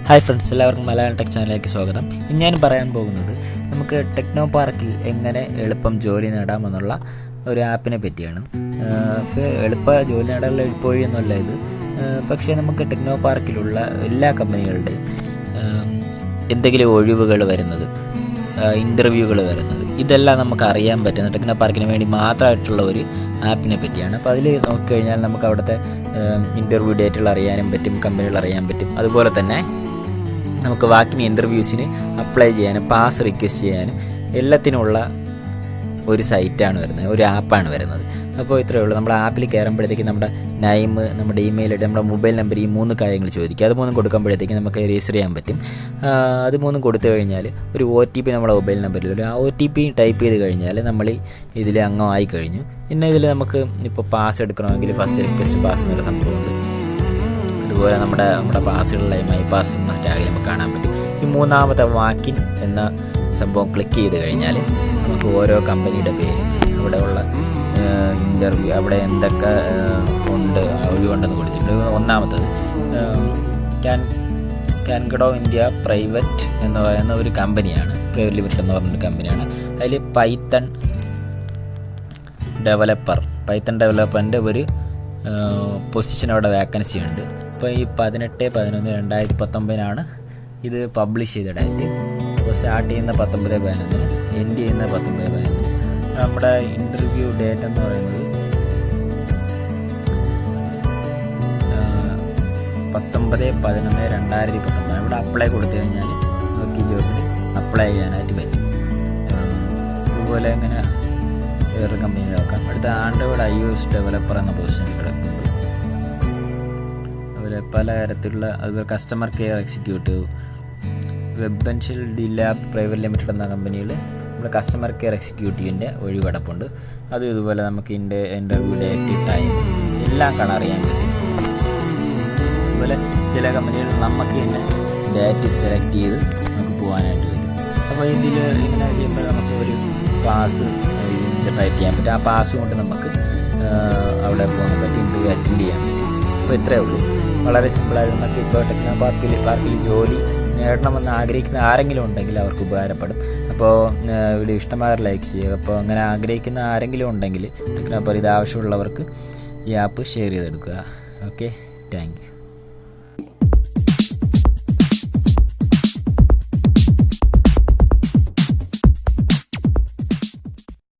Hi friends, എല്ലാവർക്കും Malayalam tech ചാനലിലേക്ക് സ്വാഗതം. ഇന്ന് ഞാൻ പറയാൻ പോകുന്നത് നമുക്ക് ടെക്നോ പാർക്കിൽ എങ്ങനെ എളുപ്പം ജോലി നേടാമെന്നുള്ള ഒരു ആപ്പിനെ പറ്റിയാണ്. ജോലി നേടാനുള്ള എളുപ്പവഴിയൊന്നുമല്ല ഇത്. പക്ഷേ നമുക്ക് ടെക്നോ പാർക്കിലുള്ള എല്ലാ കമ്പനികളുടെയും എന്തെങ്കിലും ഒഴിവുകൾ വരുന്നത്, ഇൻ്റർവ്യൂകൾ വരുന്നത്, ഇതെല്ലാം നമുക്ക് അറിയാൻ പറ്റുന്ന ടെക്നോ പാർക്കിന് വേണ്ടി മാത്രമായിട്ടുള്ള ഒരു ആപ്പിനെ പറ്റിയാണ്. അപ്പോൾ അതിൽ നോക്കിക്കഴിഞ്ഞാൽ നമുക്ക് അവിടുത്തെ ഇൻ്റർവ്യൂ ഡേറ്റുകൾ അറിയാനും പറ്റും, കമ്പനികൾ അറിയാൻ പറ്റും. അതുപോലെ തന്നെ നമുക്ക് വാക്കിന് ഇൻ്റർവ്യൂസിന് അപ്ലൈ ചെയ്യാനും പാസ് റിക്വസ്റ്റ് ചെയ്യാനും എല്ലാത്തിനുമുള്ള ഒരു സൈറ്റാണ് വരുന്നത്, ഒരു ആപ്പാണ് വരുന്നത്. അപ്പോൾ ഇത്രയേ ഉള്ളൂ. നമ്മുടെ ആപ്പിൽ കയറുമ്പോഴത്തേക്ക് നമ്മുടെ നെയിം, നമ്മുടെ ഇമെയിൽ ഐ ഡി, നമ്മുടെ മൊബൈൽ നമ്പർ, ഈ 3 കാര്യങ്ങൾ ചോദിക്കുക. അത് 3 കൊടുക്കുമ്പോഴത്തേക്ക് നമുക്ക് രജിസ്റ്റർ ചെയ്യാൻ പറ്റും. അത് 3 കൊടുത്തു കഴിഞ്ഞാൽ ഒരു OTP നമ്മുടെ മൊബൈൽ നമ്പറിൽ വരും. ആ OTP ടൈപ്പ് ചെയ്ത് കഴിഞ്ഞാൽ നമ്മൾ ഇതിൽ അംഗമായി കഴിഞ്ഞു. പിന്നെ ഇതിൽ നമുക്ക് ഇപ്പോൾ പാസ് എടുക്കണമെങ്കിൽ ഫസ്റ്റ് റിക്വസ്റ്റ് പാസ് എന്നുള്ള സംഭവമുണ്ട്. അതുപോലെ നമ്മുടെ പാസുകളിലെ മൈ പാസ് എന്ന ടാഗിൽ നമുക്ക് കാണാൻ പറ്റും. ഈ 3ാമത്തെ വാക്കിൻ എന്ന സംഭവം ക്ലിക്ക് ചെയ്ത് കഴിഞ്ഞാൽ നമുക്ക് ഓരോ കമ്പനിയുടെ പേര്, അവിടെയുള്ള ഇൻ്റർവ്യൂ, അവിടെ എന്തൊക്കെ ഉണ്ട്, ഒഴിവുണ്ടെന്ന് കൊടുത്തിട്ടുണ്ട്. 1ാമത്തത് കാൻഗഡോ ഇന്ത്യ പ്രൈവറ്റ് എന്ന് പറയുന്ന ഒരു കമ്പനിയാണ്, പ്രൈവറ്റ് ലിമിറ്റഡ് എന്ന് പറഞ്ഞൊരു കമ്പനിയാണ്. അതിൽ പൈത്തൺ ഡെവലപ്പറിൻ്റെ ഒരു പൊസിഷൻ അവിടെ വാക്കൻസി ഉണ്ട്. അപ്പോൾ ഈ 18/11/2019 ഇത് പബ്ലിഷ് ചെയ്ത ഡേറ്റ്. അപ്പോൾ സ്റ്റാർട്ട് ചെയ്യുന്ന 19/11, എൻഡ് ചെയ്യുന്ന 19/11. നമ്മുടെ ഇൻ്റർവ്യൂ ഡേറ്റ് എന്ന് പറയുന്നത് 19/11/2019. ഇവിടെ അപ്ലൈ കൊടുത്തു കഴിഞ്ഞാൽ നമുക്ക് ഈ ജോബിന് അപ്ലൈ ചെയ്യാനായിട്ട് പറ്റും. അതുപോലെ ഇങ്ങനെ വേറൊരു കമ്പനിയിൽ നോക്കാം. അടുത്ത ആൻഡ്രോയിഡ് iOS ഡെവലപ്പർ എന്ന പൊസിഷനിൽ കിടക്കുന്നത്. അതുപോലെ പല തരത്തിലുള്ള, അതുപോലെ കസ്റ്റമർ കെയർ എക്സിക്യൂട്ടീവ്, വെബൻഷ്യൽ ഡി ലാബ് പ്രൈവറ്റ് ലിമിറ്റഡ് എന്ന കമ്പനിയിൽ നമ്മൾ കസ്റ്റമർ കെയർ എക്സിക്യൂട്ടീവിൻ്റെ ഒഴിവ് കിടപ്പുണ്ട്. അതും ഇതുപോലെ നമുക്ക് ഇൻ്റർവ്യൂ ഡേറ്റ്, ടൈം എല്ലാം കാണാറിയാൻ പറ്റും. അതുപോലെ ചില കമ്പനികൾ നമുക്ക് തന്നെ ഡേറ്റ് സെലക്ട് ചെയ്ത് നമുക്ക് പോകാനായിട്ട് പറ്റും. അപ്പോൾ ഇതിൽ ഇങ്ങനെ ചെയ്യുമ്പോൾ നമുക്ക് ഒരു പാസ് ജനറേറ്റ് ചെയ്യാൻ പറ്റും. ആ പാസ് കൊണ്ട് നമുക്ക് അവിടെ പോകാൻ പറ്റും, ഇൻ്റർവ്യൂ അറ്റൻഡ് ചെയ്യാൻ പറ്റും. അപ്പോൾ ഇത്രയേ ഉള്ളൂ. വളരെ സിമ്പിളായിട്ട് നമുക്ക് ഇപ്പോൾ ടെക്നോ പാർക്കിൽ ജോലി നേടണമെന്ന് ആഗ്രഹിക്കുന്ന ആരെങ്കിലും ഉണ്ടെങ്കിൽ അവർക്ക് ഉപകാരപ്പെടും. അപ്പോൾ വീഡിയോ ഇഷ്ടമായാൽ ലൈക്ക് ചെയ്യുക. അപ്പോൾ അങ്ങനെ ആഗ്രഹിക്കുന്ന ആരെങ്കിലും ഉണ്ടെങ്കിൽ ടെക്നോ പാർക്ക് ഇത് ആവശ്യമുള്ളവർക്ക് ഈ ആപ്പ് ഷെയർ ചെയ്തെടുക്കുക. Okay, thank you.